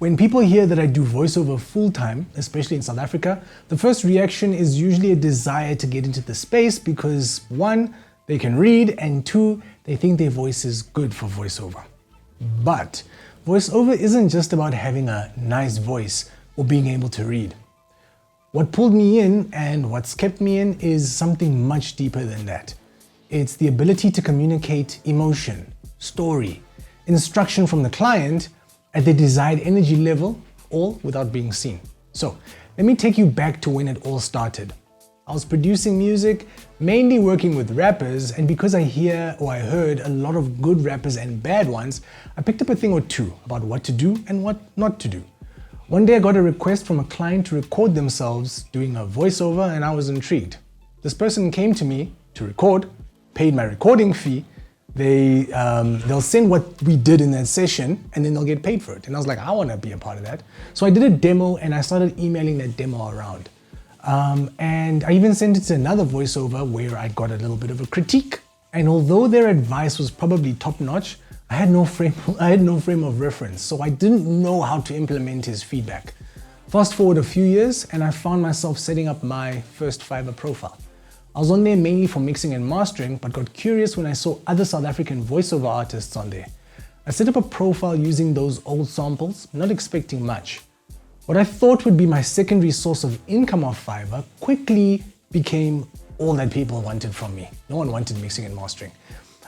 When people hear that I do voiceover full-time, especially in South Africa, the first reaction is usually a desire to get into the space because 1, they can read, and 2, they think their voice is good for voiceover. But voiceover isn't just about having a nice voice or being able to read. What pulled me in and what's kept me in is something much deeper than that. It's the ability to communicate emotion, story, instruction from the client at the desired energy level, all without being seen. So let me take you back to when it all started. I was producing music, mainly working with rappers, and because I heard a lot of good rappers and bad ones, I picked up a thing or two about what to do and what not to do. One day I got a request from a client to record themselves doing a voiceover, and I was intrigued. This person came to me to record, paid my recording fee. They'll send what we did in that session and then they'll get paid for it. And I was like, I want to be a part of that. So I did a demo and I started emailing that demo around. And I even sent it to another voiceover where I got a little bit of a critique. And although their advice was probably top notch, I had no frame of reference. So I didn't know how to implement his feedback. Fast forward a few years and I found myself setting up my first Fiverr profile. I was on there mainly for mixing and mastering, but got curious when I saw other South African voiceover artists on there. I set up a profile using those old samples, not expecting much. What I thought would be my secondary source of income off Fiverr quickly became all that people wanted from me. No one wanted mixing and mastering.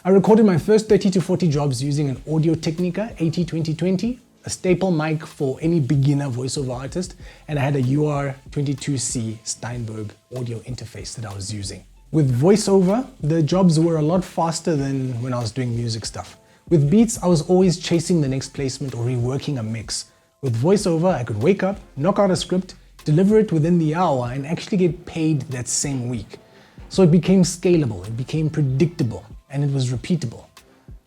I recorded my first 30 to 40 jobs using an Audio-Technica 80-2020, a staple mic for any beginner voiceover artist, and I had a UR22C Steinberg audio interface that I was using. With voiceover, the jobs were a lot faster than when I was doing music stuff. With beats, I was always chasing the next placement or reworking a mix. With voiceover, I could wake up, knock out a script, deliver it within the hour, and actually get paid that same week. So it became scalable, it became predictable, and it was repeatable.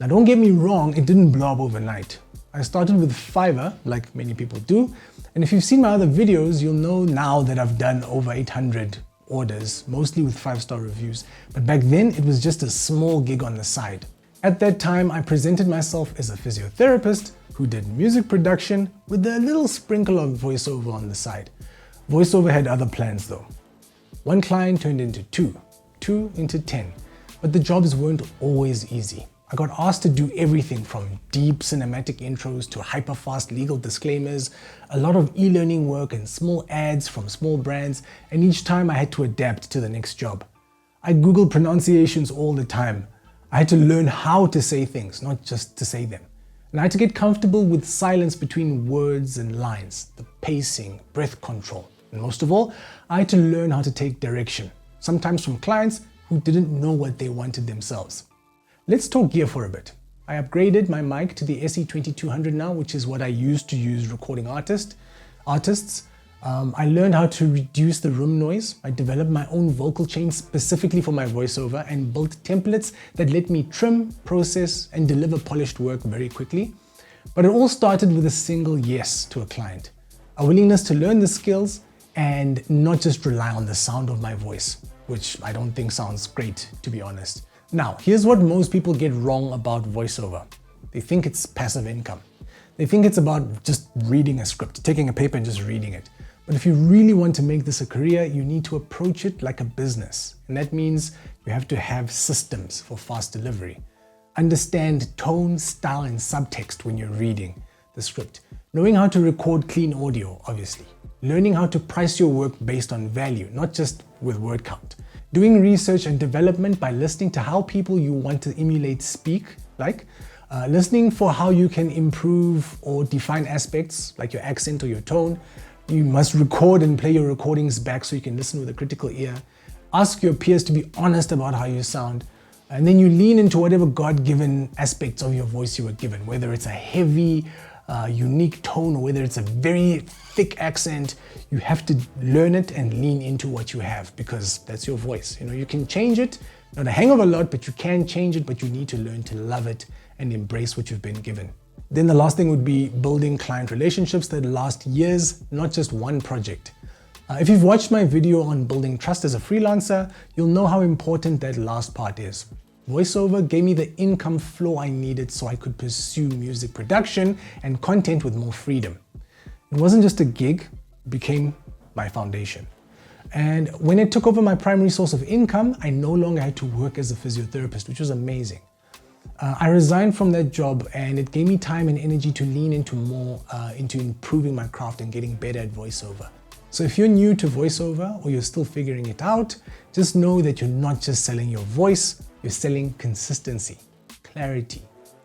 Now don't get me wrong, it didn't blow up overnight. I started with Fiverr, like many people do, and if you've seen my other videos, you'll know now that I've done over 800 orders, mostly with 5-star reviews, but back then it was just a small gig on the side. At that time, I presented myself as a physiotherapist who did music production with a little sprinkle of voiceover on the side. Voiceover had other plans though. One client turned into 2 into 10, but the jobs weren't always easy. I got asked to do everything from deep cinematic intros to hyper-fast legal disclaimers, a lot of e-learning work and small ads from small brands, and each time I had to adapt to the next job. I Googled pronunciations all the time. I had to learn how to say things, not just to say them. And I had to get comfortable with silence between words and lines, the pacing, breath control. And most of all, I had to learn how to take direction, sometimes from clients who didn't know what they wanted themselves. Let's talk gear for a bit. I upgraded my mic to the SE2200 now, which is what I used to use recording artists. I learned how to reduce the room noise. I developed my own vocal chain specifically for my voiceover and built templates that let me trim, process, and deliver polished work very quickly. But it all started with a single yes to a client, a willingness to learn the skills and not just rely on the sound of my voice, which I don't think sounds great, to be honest. Now, here's what most people get wrong about voiceover. They think it's passive income. They think it's about just reading a script, taking a paper and just reading it. But if you really want to make this a career, you need to approach it like a business. And that means you have to have systems for fast delivery. Understand tone, style, and subtext when you're reading the script. Knowing how to record clean audio, obviously. Learning how to price your work based on value, not just with word count. Doing research and development by listening to how people you want to emulate speak, listening for how you can improve or define aspects like your accent or your tone. You must record and play your recordings back so you can listen with a critical ear. Ask your peers to be honest about how you sound. And then you lean into whatever God-given aspects of your voice you were given, whether it's a heavy, unique tone or whether it's a very thick accent. You have to learn it and lean into what you have because that's your voice. You can change it, not a hang of a lot, but you can change it, but you need to learn to love it and embrace what you've been given. Then the last thing would be building client relationships that last years, not just one project. If you've watched my video on building trust as a freelancer, you'll know how important that last part is. VoiceOver gave me the income flow I needed so I could pursue music production and content with more freedom. It wasn't just a gig, it became my foundation. And when it took over my primary source of income, I no longer had to work as a physiotherapist, which was amazing. I resigned from that job and it gave me time and energy to lean into more into improving my craft and getting better at voiceover. So if you're new to voiceover or you're still figuring it out, just know that you're not just selling your voice, you're selling consistency, clarity,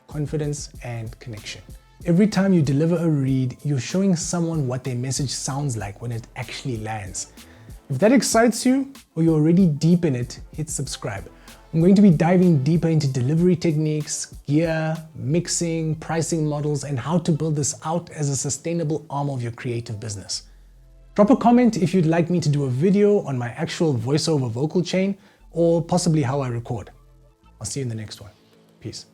confidence, and connection. Every time you deliver a read, you're showing someone what their message sounds like when it actually lands. If that excites you or you're already deep in it, hit subscribe. I'm going to be diving deeper into delivery techniques, gear, mixing, pricing models, and how to build this out as a sustainable arm of your creative business. Drop a comment if you'd like me to do a video on my actual voiceover vocal chain or possibly how I record. I'll see you in the next one. Peace.